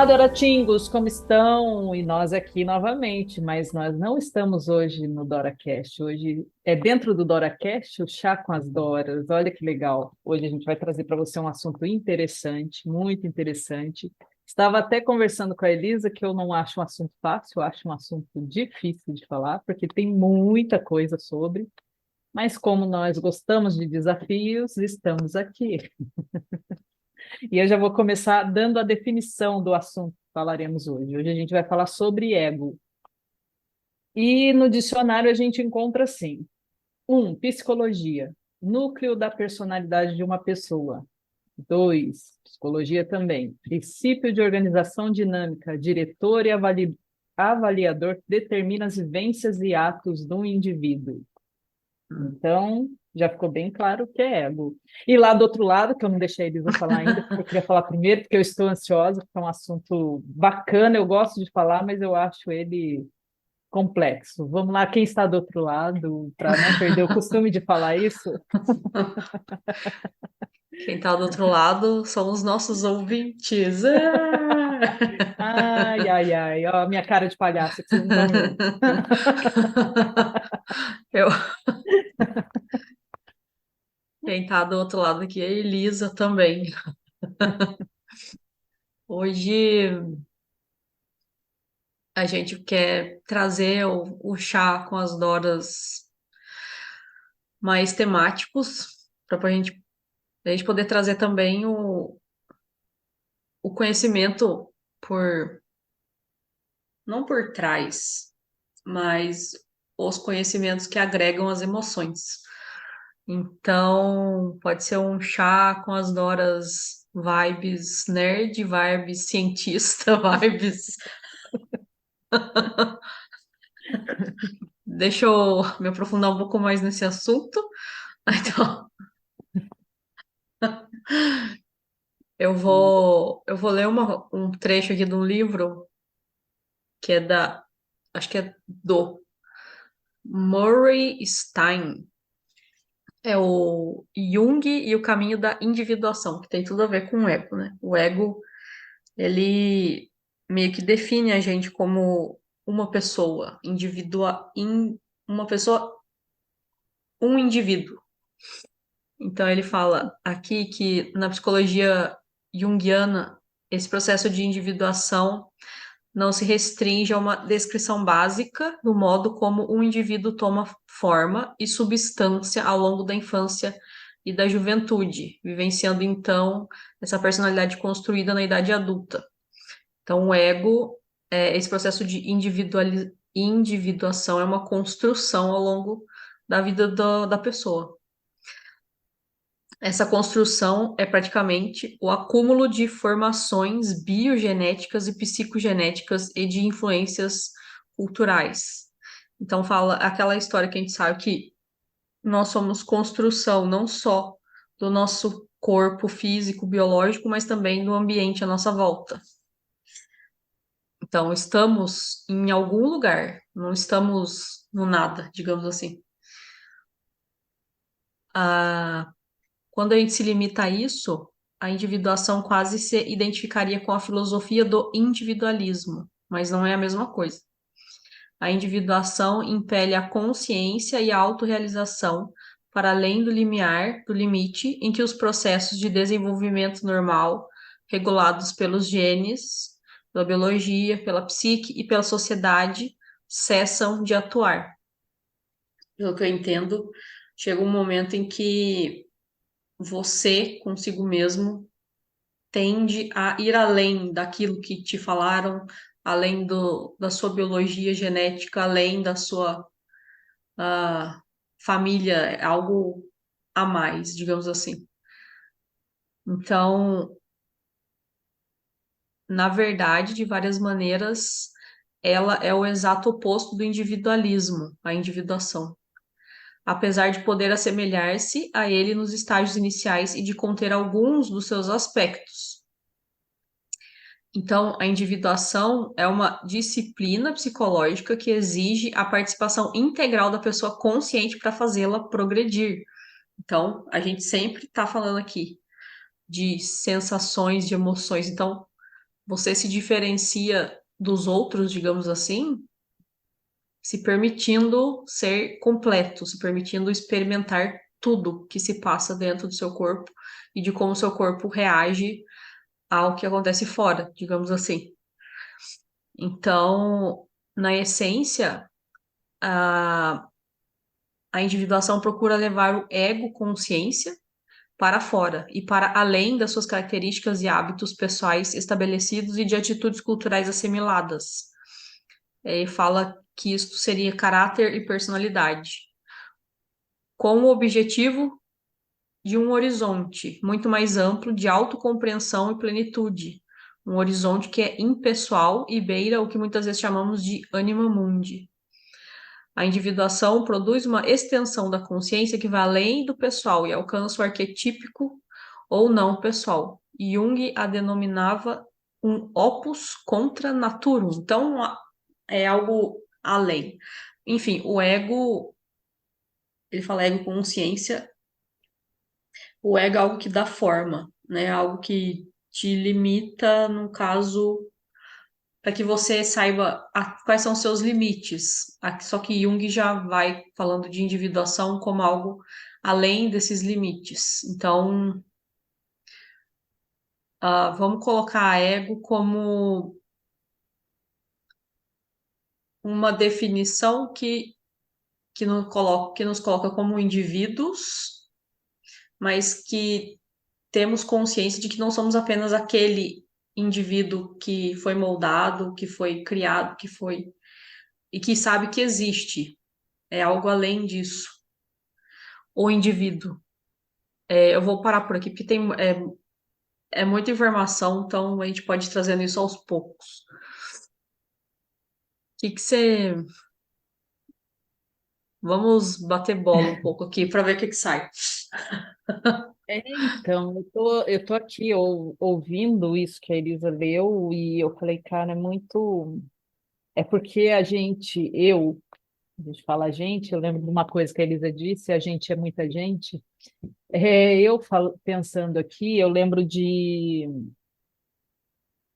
Olá, Doratingos, como estão? E nós aqui novamente, mas nós não estamos hoje no DoraCast. Hoje é dentro do DoraCast, o Chá com as Doras. Olha que legal. Hoje a gente vai trazer para você um assunto interessante, muito interessante. Estava até conversando com a Elisa que eu não acho um assunto fácil, eu acho um assunto difícil de falar, porque tem muita coisa sobre, mas como nós gostamos de desafios, estamos aqui. E eu já vou começar dando a definição do assunto que falaremos hoje. Hoje a gente vai falar sobre ego. E no dicionário a gente encontra assim: psicologia, núcleo da personalidade de uma pessoa. 2, psicologia também, princípio de organização dinâmica, diretor e avaliador que determina as vivências e atos do indivíduo. Então, já ficou bem claro o que é ego. E lá do outro lado, que eu não deixei a Elisa falar ainda, porque eu queria falar primeiro, porque eu estou ansiosa, porque é um assunto bacana, eu gosto de falar, mas eu acho ele complexo. Vamos lá, quem está do outro lado, para não perder o costume de falar isso? Quem tá do outro lado são os nossos ouvintes. Ai, ai, ai, ó, a minha cara de palhaço, que vocês não estão vendo. Eu, quem tá do outro lado aqui é a Elisa também. Hoje a gente quer trazer o chá com as Doras mais temáticos, para a gente poder trazer também o conhecimento por, não por trás, mas os conhecimentos que agregam as emoções. Então, pode ser um chá com as Doras vibes nerd, vibes cientista, vibes. Deixa eu me aprofundar um pouco mais nesse assunto. Então, eu vou ler um trecho aqui de um livro que é acho que é do Murray Stein. É o Jung e o caminho da individuação, que tem tudo a ver com o ego, né? O ego, ele meio que define a gente como uma pessoa, uma pessoa, um indivíduo. Então ele fala aqui que na psicologia junguiana, esse processo de individuação não se restringe a uma descrição básica do modo como um indivíduo toma forma e substância ao longo da infância e da juventude, vivenciando então essa personalidade construída na idade adulta. Então, o ego, esse processo de individuação é uma construção ao longo da vida da pessoa. Essa construção é praticamente o acúmulo de formações biogenéticas e psicogenéticas e de influências culturais. Então, fala aquela história que a gente sabe que nós somos construção não só do nosso corpo físico, biológico, mas também do ambiente à nossa volta. Então, estamos em algum lugar, não estamos no nada, digamos assim. Ah, quando a gente se limita a isso, a individuação quase se identificaria com a filosofia do individualismo, mas não é a mesma coisa. A individuação impele a consciência e a autorrealização para além do limiar, do limite em que os processos de desenvolvimento normal, regulados pelos genes, pela biologia, pela psique e pela sociedade, cessam de atuar. Pelo que eu entendo, chega um momento em que você consigo mesmo tende a ir além daquilo que te falaram, além da sua biologia genética, além da sua família, é algo a mais, digamos assim. Então, na verdade, de várias maneiras, ela é o exato oposto do individualismo, a individuação. Apesar de poder assemelhar-se a ele nos estágios iniciais e de conter alguns dos seus aspectos. Então, a individuação é uma disciplina psicológica que exige a participação integral da pessoa consciente para fazê-la progredir. Então, a gente sempre está falando aqui de sensações, de emoções. Então, você se diferencia dos outros, digamos assim, se permitindo ser completo, se permitindo experimentar tudo que se passa dentro do seu corpo e de como o seu corpo reage ao que acontece fora, digamos assim. Então, na essência, a, a individuação procura levar o ego consciência para fora e para além das suas características e hábitos pessoais estabelecidos e de atitudes culturais assimiladas. Ele fala que isto seria caráter e personalidade, com o objetivo de um horizonte muito mais amplo de autocompreensão e plenitude, um horizonte que é impessoal e beira o que muitas vezes chamamos de anima mundi. A individuação produz uma extensão da consciência que vai além do pessoal e alcança o arquetípico ou não pessoal. Jung a denominava um opus contra naturum. Então, é algo além. Enfim, o ego, ele fala ego consciência, o ego é algo que dá forma, né? Algo que te limita, no caso, para que você saiba quais são os seus limites. Só que Jung já vai falando de individuação como algo além desses limites. Então, vamos colocar a ego como uma definição que nos coloca como indivíduos, mas que temos consciência de que não somos apenas aquele indivíduo que foi moldado, que foi criado, que foi e que sabe que existe. É algo além disso. O indivíduo. Eu vou parar por aqui porque é muita informação, então a gente pode ir trazendo isso aos poucos. Que você. Vamos bater bola um pouco aqui para ver o que sai. Então, eu tô aqui ouvindo isso que a Elisa leu e eu falei, cara, é muito. É porque a gente fala a gente, eu lembro de uma coisa que a Elisa disse, a gente é muita gente. Pensando aqui, eu lembro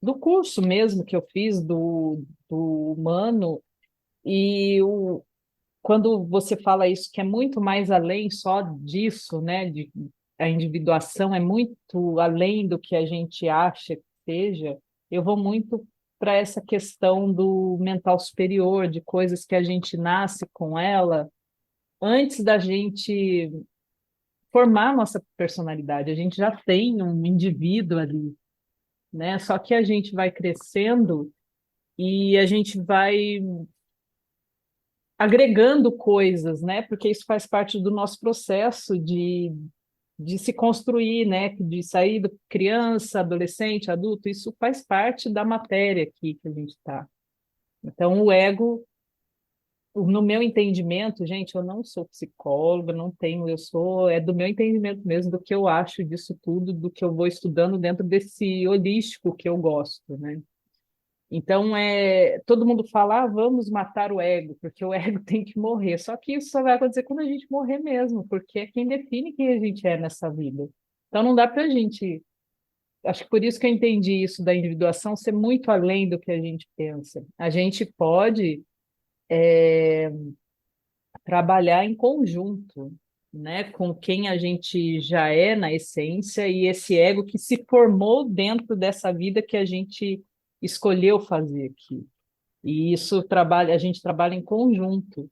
do curso mesmo que eu fiz do humano, e quando você fala isso, que é muito mais além só disso, né? A individuação é muito além do que a gente acha que seja, eu vou muito para essa questão do mental superior, de coisas que a gente nasce com ela, antes da gente formar nossa personalidade. A gente já tem um indivíduo ali, né? Só que a gente vai crescendo e a gente vai agregando coisas, né? Porque isso faz parte do nosso processo de se construir, né? De sair do criança, adolescente, adulto, isso faz parte da matéria aqui que a gente está. Então, o ego, no meu entendimento, gente, eu não sou psicóloga, não tenho, é do meu entendimento mesmo, do que eu acho disso tudo, do que eu vou estudando dentro desse holístico que eu gosto, né? Então, todo mundo fala, vamos matar o ego, porque o ego tem que morrer. Só que isso só vai acontecer quando a gente morrer mesmo, porque é quem define quem a gente é nessa vida. Então, não dá para a gente. Acho que por isso que eu entendi isso da individuação ser muito além do que a gente pensa. A gente pode trabalhar em conjunto, né, com quem a gente já é na essência e esse ego que se formou dentro dessa vida que a gente escolheu fazer aqui. E isso a gente trabalha em conjunto.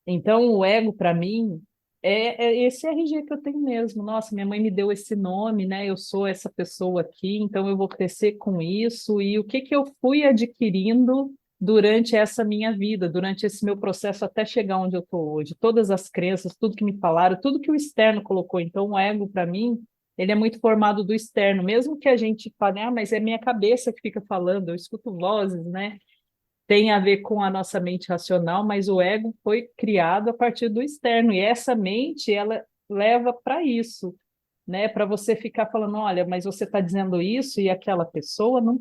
Então, o ego, para mim, é esse RG que eu tenho mesmo. Nossa, minha mãe me deu esse nome, né? Eu sou essa pessoa aqui, então eu vou crescer com isso. E o que que eu fui adquirindo durante essa minha vida, durante esse meu processo até chegar onde eu estou hoje. Todas as crenças, tudo que me falaram, tudo que o externo colocou. Então, o ego, para mim, ele é muito formado do externo. Mesmo que a gente fale, mas é minha cabeça que fica falando, eu escuto vozes, né? Tem a ver com a nossa mente racional, mas o ego foi criado a partir do externo, e essa mente, ela leva para isso, né? Para você ficar falando, olha, mas você está dizendo isso e aquela pessoa não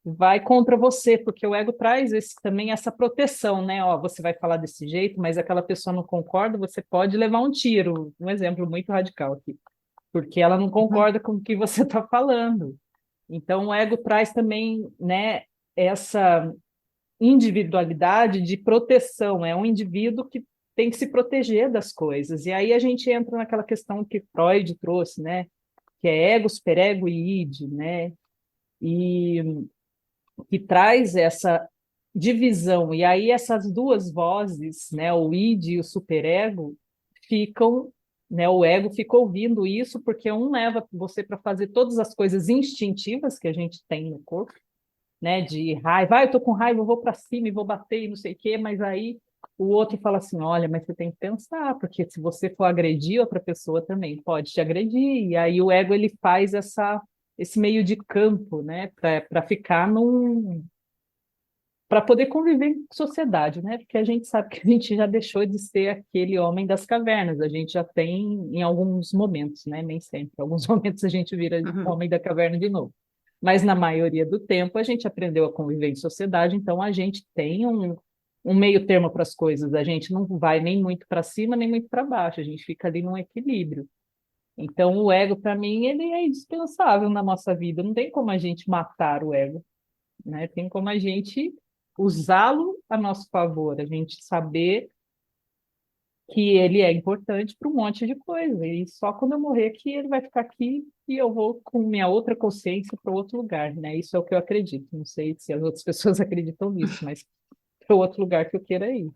vai contra você, porque o ego traz também essa proteção, né? Ó, você vai falar desse jeito, mas aquela pessoa não concorda, você pode levar um tiro. Um exemplo muito radical aqui, porque ela não concorda com o que você está falando. Então, o ego traz também, né, essa individualidade de proteção, é um indivíduo que tem que se proteger das coisas. E aí a gente entra naquela questão que Freud trouxe, né, que é ego, superego e id, né, e que traz essa divisão. E aí essas duas vozes, né, o id e o superego, ficam, né, o ego fica ouvindo isso porque um leva você para fazer todas as coisas instintivas que a gente tem no corpo, né, de raiva, eu tô com raiva, eu vou para cima e vou bater e não sei o quê, mas aí o outro fala assim, olha, mas você tem que pensar, porque se você for agredir outra pessoa também pode te agredir, e aí o ego ele faz esse meio de campo, né, para ficar para poder conviver em sociedade, né? Porque a gente sabe que a gente já deixou de ser aquele homem das cavernas, a gente já tem em alguns momentos, né? Nem sempre, em alguns momentos a gente vira Uhum. homem da caverna de novo. Mas na maioria do tempo a gente aprendeu a conviver em sociedade, então a gente tem um meio termo para as coisas, a gente não vai nem muito para cima, nem muito para baixo, a gente fica ali num equilíbrio. Então o ego, para mim, ele é indispensável na nossa vida, não tem como a gente matar o ego, né? Tem como a gente usá-lo a nosso favor, a gente saber que ele é importante para um monte de coisa, e só quando eu morrer que ele vai ficar aqui e eu vou com minha outra consciência para outro lugar, né? Isso é o que eu acredito. Não sei se as outras pessoas acreditam nisso, mas para outro lugar que eu queira ir.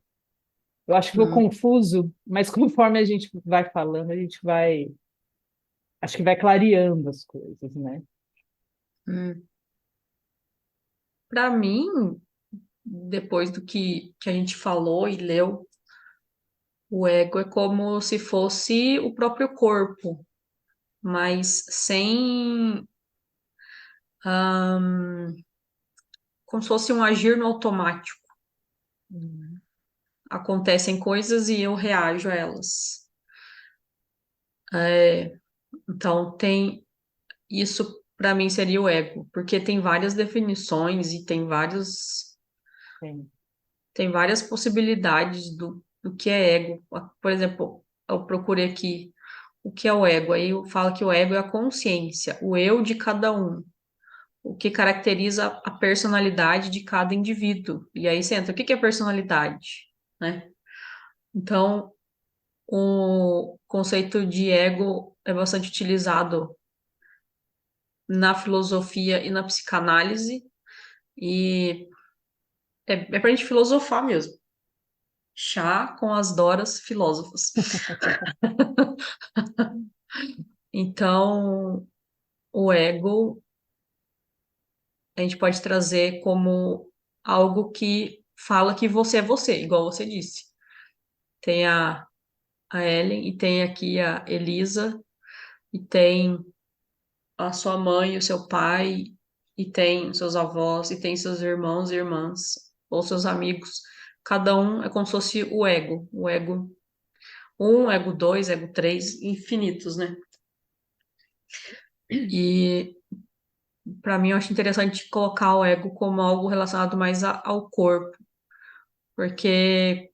Eu acho que ficou Hum, confuso, mas conforme a gente vai falando, a gente vai, acho que vai clareando as coisas, né? hum. Para mim, depois do que a gente falou e leu, o ego é como se fosse o próprio corpo, mas sem, ahn, como se fosse um agir no automático. Hum, Acontecem coisas e eu reajo a elas. É, então, isso para mim seria o ego, porque tem várias definições e tem. tem várias possibilidades do que é ego. Por exemplo, eu procurei aqui o que é o ego. Aí eu falo que o ego é a consciência, o eu de cada um, o que caracteriza a personalidade de cada indivíduo. E aí você entra, o que é personalidade, né? Então, o conceito de ego é bastante utilizado na filosofia e na psicanálise, e é pra gente filosofar mesmo. Chá com as Doras filósofas. Então, o ego a gente pode trazer como algo que fala que você é você, igual você disse. Tem a Ellen, e tem aqui a Elisa, e tem a sua mãe, o seu pai, e tem os seus avós, e tem seus irmãos e irmãs, ou seus amigos. Cada um é como se fosse o ego. O ego um, ego 2, ego 3, infinitos, né? E para mim eu acho interessante colocar o ego como algo relacionado mais ao corpo, porque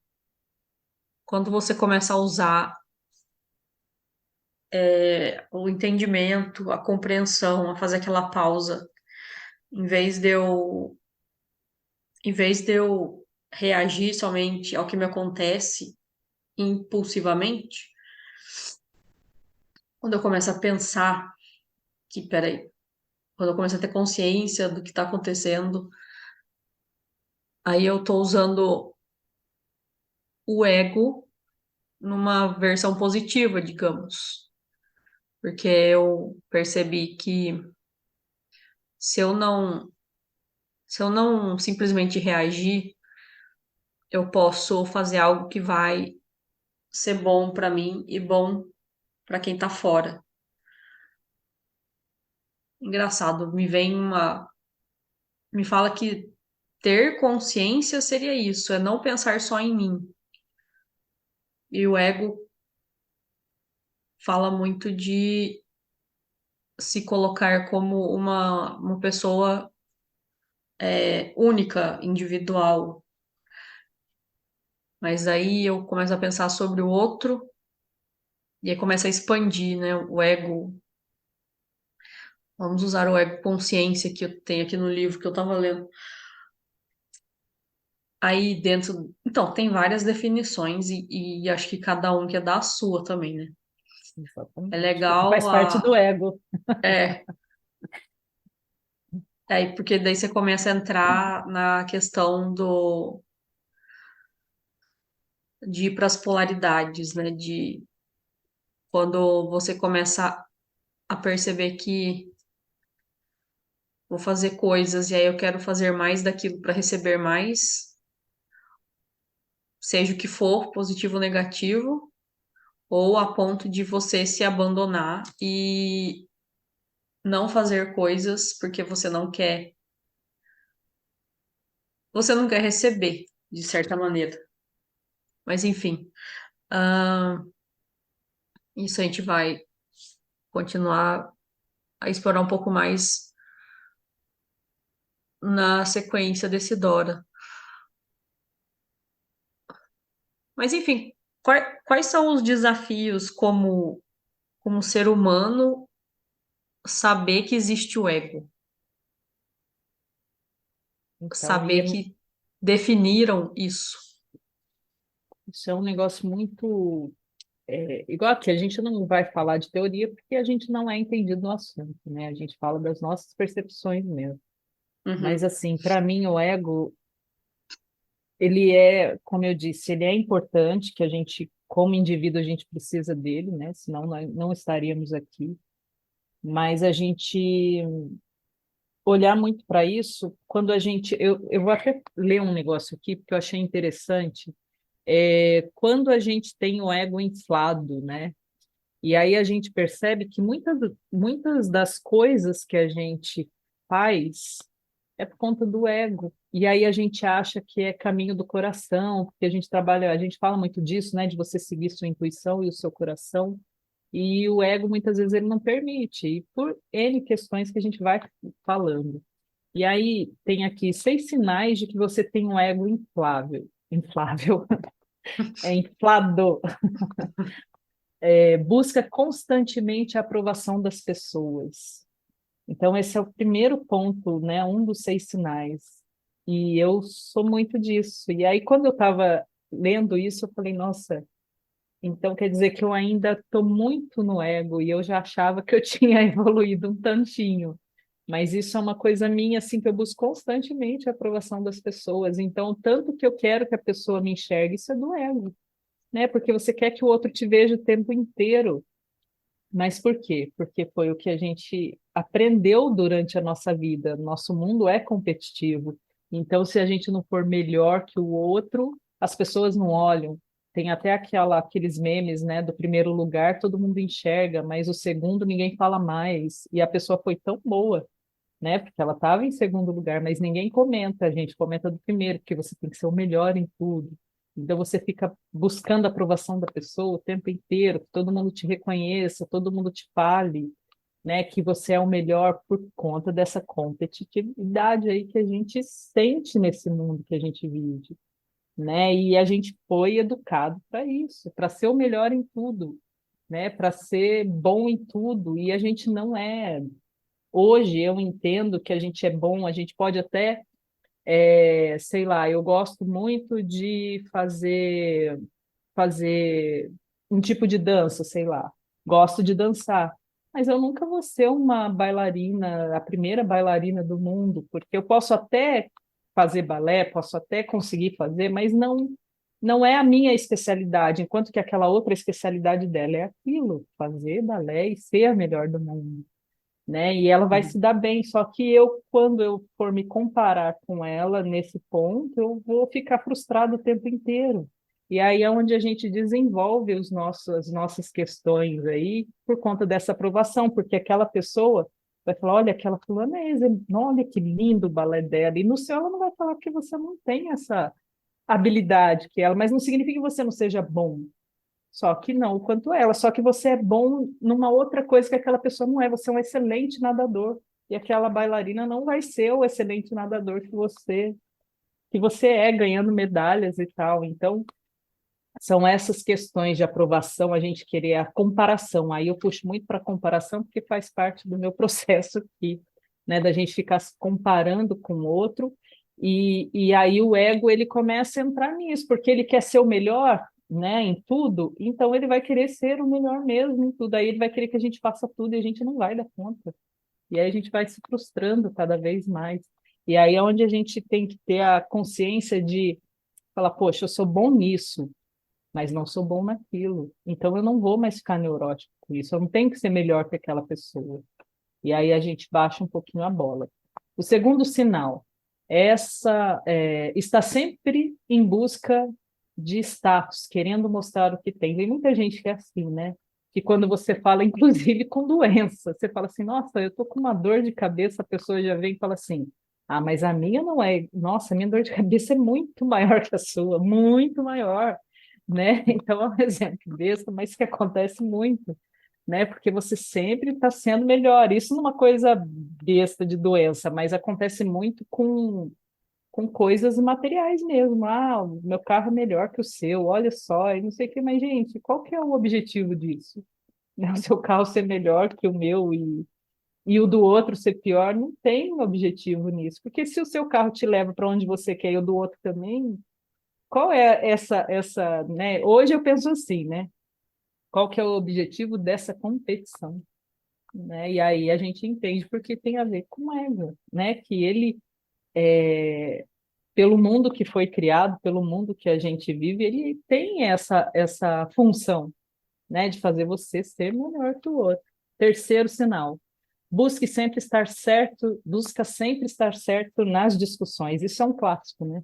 quando você começa a usar o entendimento, a compreensão, a fazer aquela pausa, em vez de eu, em vez de eu reagir somente ao que me acontece impulsivamente, quando eu começo a pensar que, peraí, quando eu começo a ter consciência do que está acontecendo, aí eu estou usando o ego numa versão positiva, digamos. Porque eu percebi que se eu não, se eu não simplesmente reagir, eu posso fazer algo que vai ser bom para mim e bom para quem tá fora. Engraçado, me fala que ter consciência seria isso, é não pensar só em mim. E o ego fala muito de se colocar como uma pessoa única, individual. Mas aí eu começo a pensar sobre o outro e aí começa a expandir, né? O ego, Vamos usar o ego consciência que eu tenho aqui no livro que eu estava lendo. Aí dentro. Então, tem várias definições e acho que cada um quer dar a sua também, né? É Exatamente. Porque legal faz parte do ego. É, aí, porque daí você começa a entrar na questão de ir para as polaridades, né? De quando você começa a perceber que vou fazer coisas e aí eu quero fazer mais daquilo para receber mais, seja o que for, positivo ou negativo, ou a ponto de você se abandonar e não fazer coisas porque você não quer receber, de certa maneira. Mas enfim, ah, isso a gente vai continuar a explorar um pouco mais na sequência desse Dora. Mas enfim, quais são os desafios como ser humano saber que existe o ego? Então, Saber que definiram isso. isso é um negócio muito. Igual aqui, a gente não vai falar de teoria porque a gente não é entendido no assunto, né? A gente fala das nossas percepções mesmo. Mas, Uhum, assim, para mim, o ego, ele é, como eu disse, ele é importante, que a gente, como indivíduo, a gente precisa dele, né? Senão nós não estaríamos aqui. Mas a gente olhar muito para isso, quando a gente. Eu vou até ler um negócio aqui, porque eu achei interessante. Quando a gente tem o ego inflado, né? E aí a gente percebe que muitas das coisas que a gente faz é por conta do ego. E aí a gente acha que é caminho do coração, porque a gente trabalha, a gente fala muito disso, né, de você seguir sua intuição e o seu coração. E o ego muitas vezes ele não permite, e por N questões que a gente vai falando. E aí tem aqui 6 sinais de que você tem um ego inflável. Inflável, é inflado. Busca constantemente a aprovação das pessoas. Então, esse é o primeiro ponto, né? Um dos 6 sinais. E eu sou muito disso. E aí, quando eu estava lendo isso, eu falei, nossa, então quer dizer que eu ainda estou muito no ego e eu já achava que eu tinha evoluído um tantinho. Mas isso é uma coisa minha, assim, que eu busco constantemente a aprovação das pessoas. Então, tanto que eu quero que a pessoa me enxergue, isso é do ego, né? Porque você quer que o outro te veja o tempo inteiro. Mas por quê? Porque foi o que a gente aprendeu durante a nossa vida. Nosso mundo é competitivo. Então, se a gente não for melhor que o outro, as pessoas não olham. Tem até aqueles memes, né, do primeiro lugar, todo mundo enxerga, mas o segundo ninguém fala mais. E a pessoa foi tão boa, né, porque ela estava em segundo lugar, mas ninguém comenta, a gente comenta do primeiro, porque você tem que ser o melhor em tudo. Então você fica buscando a aprovação da pessoa o tempo inteiro, que todo mundo te reconheça, todo mundo te fale, né, que você é o melhor por conta dessa competitividade aí que a gente sente nesse mundo que a gente vive, né? E a gente foi educado para isso, para ser o melhor em tudo, né? Para ser bom em tudo, e a gente não é. Hoje eu entendo que a gente é bom, a gente pode até, sei lá, eu gosto muito de fazer um tipo de dança, sei lá. Gosto de dançar, mas eu nunca vou ser uma bailarina, a primeira bailarina do mundo, porque eu posso até fazer balé, posso até conseguir fazer, mas não é a minha especialidade, enquanto que aquela outra especialidade dela é aquilo, fazer balé e ser a melhor do mundo, né? E ela vai se dar bem, só que eu, quando eu for me comparar com ela nesse ponto, eu vou ficar frustrado o tempo inteiro. E aí é onde a gente desenvolve as nossas questões aí por conta dessa aprovação, porque aquela pessoa vai falar, olha, aquela fulana olha que lindo o balé dela, e no seu ela não vai falar que você não tem essa habilidade que ela, mas não significa que você não seja bom, só que não quanto ela. Só que você é bom numa outra coisa que aquela pessoa não é. Você é um excelente nadador. E aquela bailarina não vai ser o excelente nadador que você é, ganhando medalhas e tal. Então, são essas questões de aprovação, a gente querer a comparação. Aí eu puxo muito para a comparação, porque faz parte do meu processo aqui, né, da gente ficar se comparando com o outro, e aí o ego ele começa a entrar nisso, porque ele quer ser o melhor, né, em tudo, então ele vai querer ser o melhor mesmo em tudo, aí ele vai querer que a gente faça tudo e a gente não vai dar conta. E aí a gente vai se frustrando cada vez mais. E aí é onde a gente tem que ter a consciência de falar, poxa, eu sou bom nisso, mas não sou bom naquilo. Então eu não vou mais ficar neurótico com isso. Eu não tenho que ser melhor que aquela pessoa. E aí a gente baixa um pouquinho a bola. O segundo sinal, está sempre em busca de status, querendo mostrar o que tem. Tem muita gente que é assim, né? Que quando você fala, inclusive com doença, você fala assim, nossa, eu tô com uma dor de cabeça, a pessoa já vem e fala assim, ah, mas a minha não é, nossa, a minha dor de cabeça é muito maior que a sua, muito maior, né? Então é um exemplo besta, mas que acontece muito, né? Porque você sempre está sendo melhor. Isso não é uma coisa besta de doença, mas acontece muito com coisas materiais mesmo. Ah, o meu carro é melhor que o seu, olha só, e não sei o que, mas, gente, qual que é o objetivo disso? Né? O seu carro ser melhor que o meu e o do outro ser pior, não tem objetivo nisso. Porque se o seu carro te leva para onde você quer e o do outro também, qual é né? Hoje eu penso assim, né? Qual que é o objetivo dessa competição? Né? E aí a gente entende porque tem a ver com o ego, né? Que ele, pelo mundo que foi criado, pelo mundo que a gente vive, ele tem essa função, né? De fazer você ser melhor que o outro. Terceiro sinal, busca sempre estar certo nas discussões. Isso é um clássico, né?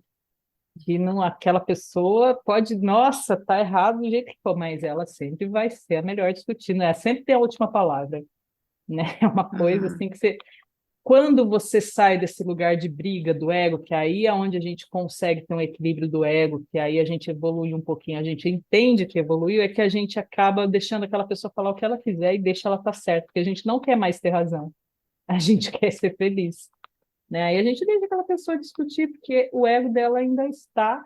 Que não, aquela pessoa pode, nossa, tá errado do jeito que for, mas ela sempre vai ser a melhor discutindo, ela sempre tem a última palavra, né? É uma coisa Uhum. assim que você, quando você sai desse lugar de briga do ego, que aí é onde a gente consegue ter um equilíbrio do ego, que aí a gente evolui um pouquinho, a gente entende que evoluiu, é que a gente acaba deixando aquela pessoa falar o que ela quiser e deixa ela estar certa, porque a gente não quer mais ter razão, a gente quer ser feliz, né? Aí a gente deixa aquela pessoa discutir, porque o ego dela ainda está,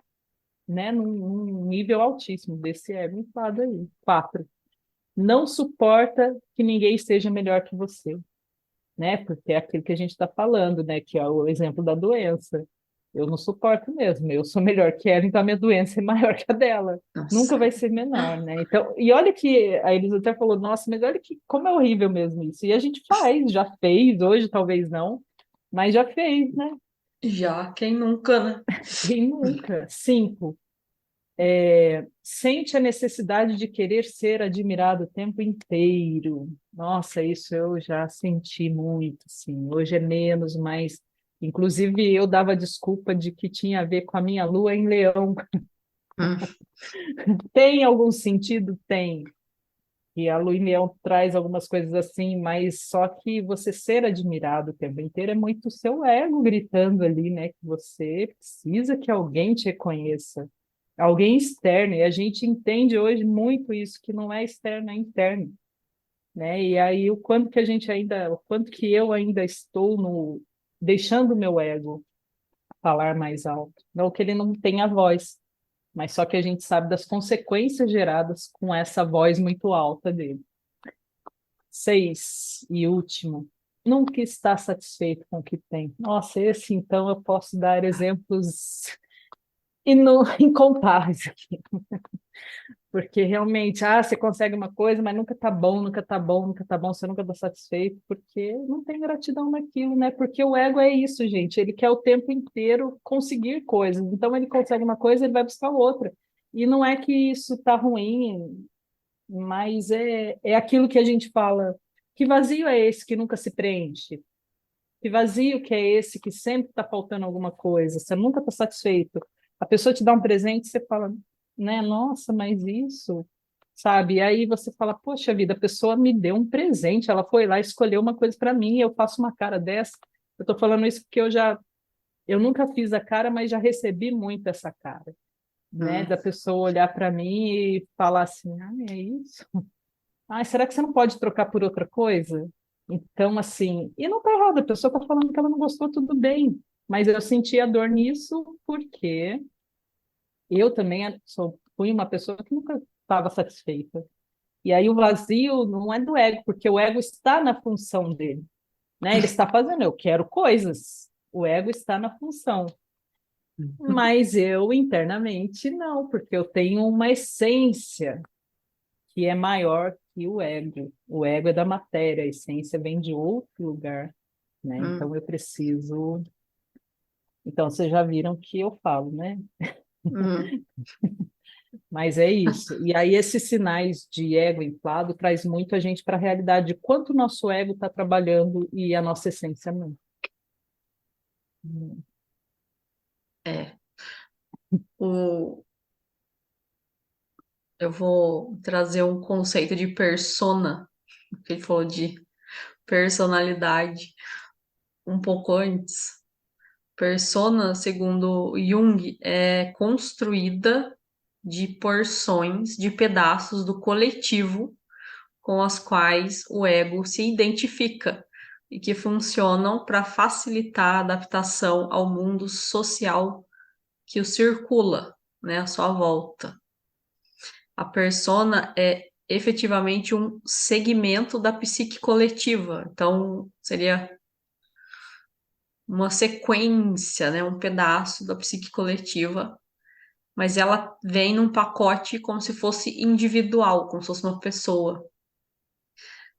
né, num nível altíssimo desse ego inflado aí. Quatro, não suporta que ninguém esteja melhor que você, né? Porque é aquilo que a gente está falando, né? Que é o exemplo da doença. Eu não suporto mesmo, eu sou melhor que ela, então a minha doença é maior que a dela. Nunca Nossa. vai ser menor, né? Então, e olha que a Elisa até falou, nossa, mas olha que como é horrível mesmo isso. E a gente faz, já fez, hoje talvez não, mas já fez, né? Já, quem nunca, né? Quem nunca? Cinco, sente a necessidade de querer ser admirado o tempo inteiro. Nossa, isso eu já senti muito, sim. Hoje é menos, mas inclusive eu dava desculpa de que tinha a ver com a minha lua em Leão. Hum. Tem algum sentido? Tem. E a lua em Leão traz algumas coisas assim, mas só que você ser admirado o tempo inteiro é muito o seu ego gritando ali, né? Que você precisa que alguém te reconheça, alguém externo, e a gente entende hoje muito isso, que não é externo, é interno, né? E aí o quanto que a gente ainda, o quanto que eu ainda estou no deixando o meu ego falar mais alto, não que ele não tenha voz, mas só que a gente sabe das consequências geradas com essa voz muito alta dele. Seis, e último, nunca está satisfeito com o que tem. Nossa, esse então eu posso dar exemplos incontáveis aqui. Porque realmente, você consegue uma coisa, mas nunca tá bom, nunca tá bom, nunca tá bom, você nunca tá satisfeito, porque não tem gratidão naquilo, né? Porque o ego é isso, gente, ele quer o tempo inteiro conseguir coisas. Então ele consegue uma coisa, ele vai buscar outra. E não é que isso tá ruim, mas é aquilo que a gente fala. Que vazio é esse que nunca se preenche? Que vazio que é esse que sempre está faltando alguma coisa? Você nunca está satisfeito. A pessoa te dá um presente, você fala, né? Nossa, mas isso, sabe? E aí você fala, poxa vida, a pessoa me deu um presente, ela foi lá e escolheu uma coisa para mim, e eu faço uma cara dessa. Eu estou falando isso porque eu nunca fiz a cara, mas já recebi muito essa cara, né? Hum. Da pessoa olhar para mim e falar assim, é isso? Será que você não pode trocar por outra coisa? Então, assim, e não está errado, a pessoa está falando que ela não gostou, tudo bem. Mas eu senti a dor nisso porque eu também sou fui uma pessoa que nunca estava satisfeita. E aí o vazio não é do ego, porque o ego está na função dele, né? Ele está fazendo, eu quero coisas. O ego está na função. Mas eu internamente não, porque eu tenho uma essência que é maior que o ego. O ego é da matéria, a essência vem de outro lugar, né? Hum, Então eu preciso. Então vocês já viram que eu falo, né? hum. Mas é isso. E aí esses sinais de ego inflado traz muito a gente para a realidade de quanto o nosso ego está trabalhando e a nossa essência não. É. O, eu vou trazer um conceito de persona, que ele falou de personalidade um pouco antes. Persona, segundo Jung, é construída de porções, de pedaços do coletivo com as quais o ego se identifica e que funcionam para facilitar a adaptação ao mundo social que o circula, né, à sua volta. A persona é efetivamente um segmento da psique coletiva, então seria uma sequência, né, um pedaço da psique coletiva, mas ela vem num pacote como se fosse individual, como se fosse uma pessoa.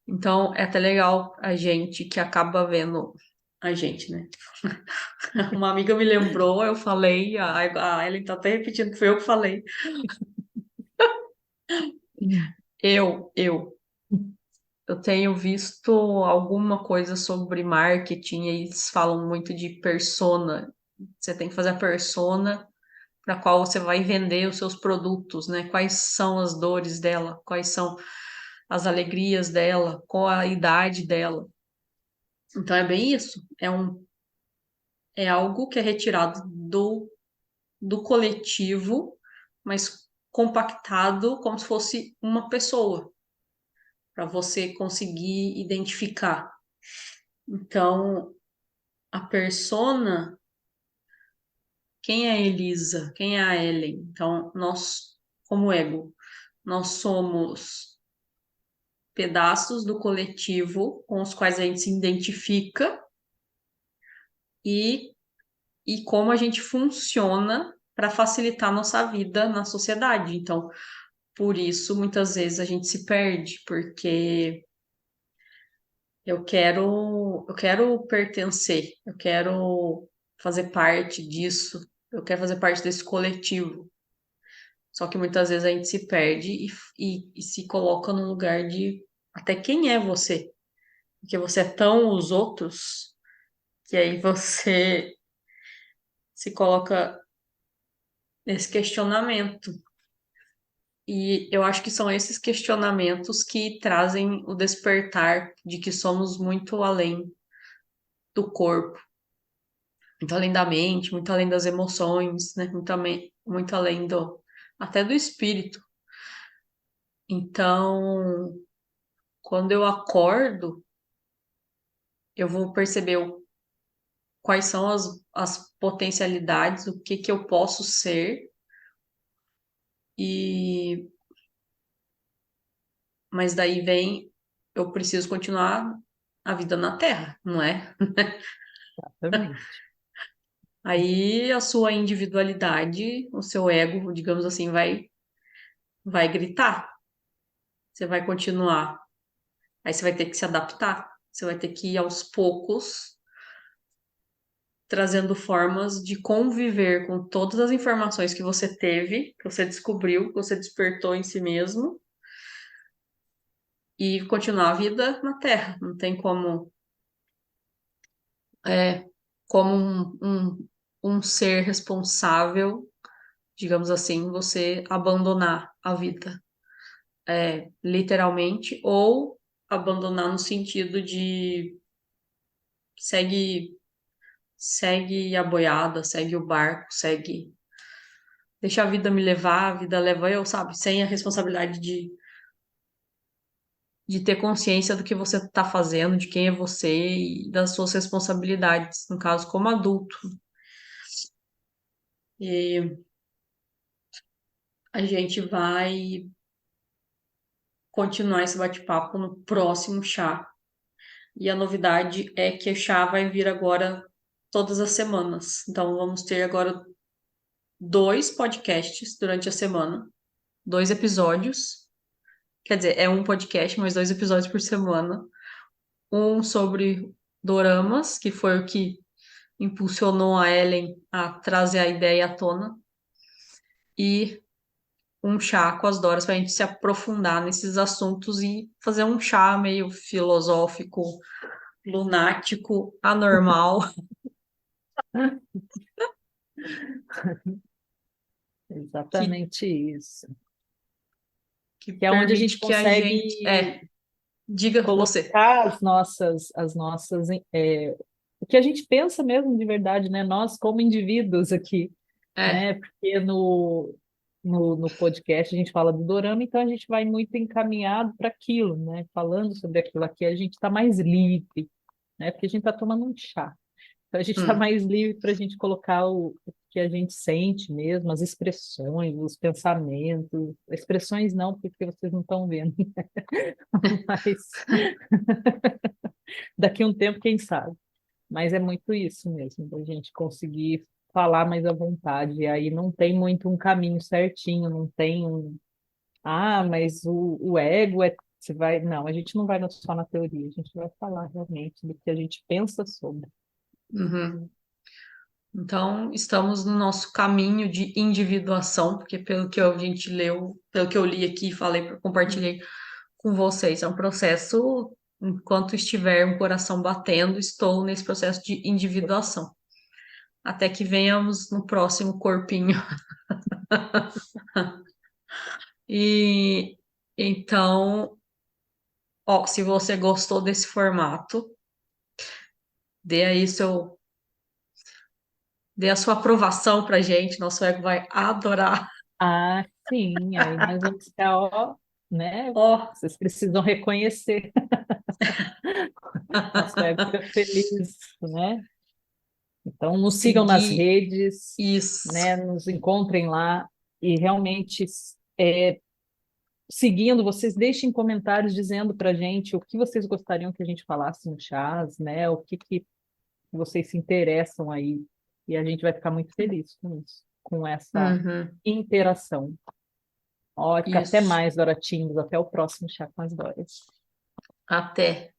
Então é até legal a gente que acaba vendo a gente, né? Uma amiga me lembrou, eu falei, a Ellen tá até repetindo que foi eu que falei. Eu, eu tenho visto alguma coisa sobre marketing e eles falam muito de persona. Você tem que fazer a persona para qual você vai vender os seus produtos, né? Quais são as dores dela, quais são as alegrias dela, qual a idade dela. Então é bem isso. É algo que é retirado do coletivo, mas compactado como se fosse uma pessoa, para você conseguir identificar. Então, a persona, quem é a Elisa? Quem é a Ellen? Então, nós, como ego, nós somos pedaços do coletivo com os quais a gente se identifica e, e como a gente funciona para facilitar a nossa vida na sociedade. Então, por isso, muitas vezes a gente se perde, porque eu quero pertencer, eu quero fazer parte disso, eu quero fazer parte desse coletivo. Só que muitas vezes a gente se perde e se coloca no lugar de até quem é você? Porque você é tão os outros que aí você se coloca nesse questionamento. E eu acho que são esses questionamentos que trazem o despertar de que somos muito além do corpo, muito além da mente, muito além das emoções, né? Muito além até do espírito. Então, quando eu acordo, eu vou perceber quais são as potencialidades, o que que eu posso ser, e mas daí vem, eu preciso continuar a vida na Terra, não é? Exatamente. Aí a sua individualidade, o seu ego, digamos assim, vai gritar. Você vai continuar. Aí você vai ter que se adaptar. Você vai ter que ir aos poucos trazendo formas de conviver com todas as informações que você teve, que você descobriu, que você despertou em si mesmo e continuar a vida na Terra. Não tem é, como um ser responsável, digamos assim, você abandonar a vida, literalmente, ou abandonar no sentido de segue, segue a boiada, segue o barco, segue. Deixa a vida me levar, a vida leva eu, sabe? Sem a responsabilidade de ter consciência do que você está fazendo, de quem é você e das suas responsabilidades, no caso, como adulto. E a gente vai continuar esse bate-papo no próximo chá. E a novidade é que o chá vai vir agora todas as semanas. Então, vamos ter agora 2 podcasts durante a semana, 2 episódios. Quer dizer, é um podcast, mas 2 episódios por semana. Um sobre doramas, que foi o que impulsionou a Ellen a trazer a ideia à tona. E um chá com as Doras para a gente se aprofundar nesses assuntos e fazer um chá meio filosófico, lunático, anormal, que, Exatamente isso. que Que é onde a gente permite que a gente. consegue Diga você. colocar o que a gente pensa mesmo de verdade, né? Nós como indivíduos aqui, É. né? Porque no podcast a gente fala do dorama, então a gente vai muito encaminhado para aquilo, né? Falando sobre aquilo aqui, a gente está mais livre, né? Porque a gente está tomando um chá. Então a gente está Hum, mais livre para a gente colocar o que a gente sente mesmo, as expressões, os pensamentos. Expressões não, porque vocês não estão vendo, mas daqui a um tempo, quem sabe. Mas é muito isso mesmo, da gente conseguir falar mais à vontade. E aí não tem muito um caminho certinho, não tem um. Ah, mas o ego é. Você vai. Não, a gente não vai só na teoria, a gente vai falar realmente do que a gente pensa sobre. uhum. Então, estamos no nosso caminho de individuação, porque pelo que a gente leu, pelo que eu li aqui e falei, compartilhei com vocês, é um processo, enquanto estiver um coração batendo, estou nesse processo de individuação. Até que venhamos no próximo corpinho. E então, ó, se você gostou desse formato, dê aí seu, dê a sua aprovação pra gente, nosso ego vai adorar. Ah, sim, aí nós vamos ficar, ó, né? Ó, Vocês precisam reconhecer. Nosso ego fica feliz, né? Então, nos sigam nas seguir redes, isso. né? Nos encontrem lá e realmente seguindo, vocês deixem comentários dizendo para a gente o que vocês gostariam que a gente falasse no chás, né? O que vocês se interessam aí. E a gente vai ficar muito feliz com isso, com essa Uhum, interação. Ó, até isso. mais, Doratinhos. Até o próximo Chá com as Doras. Até.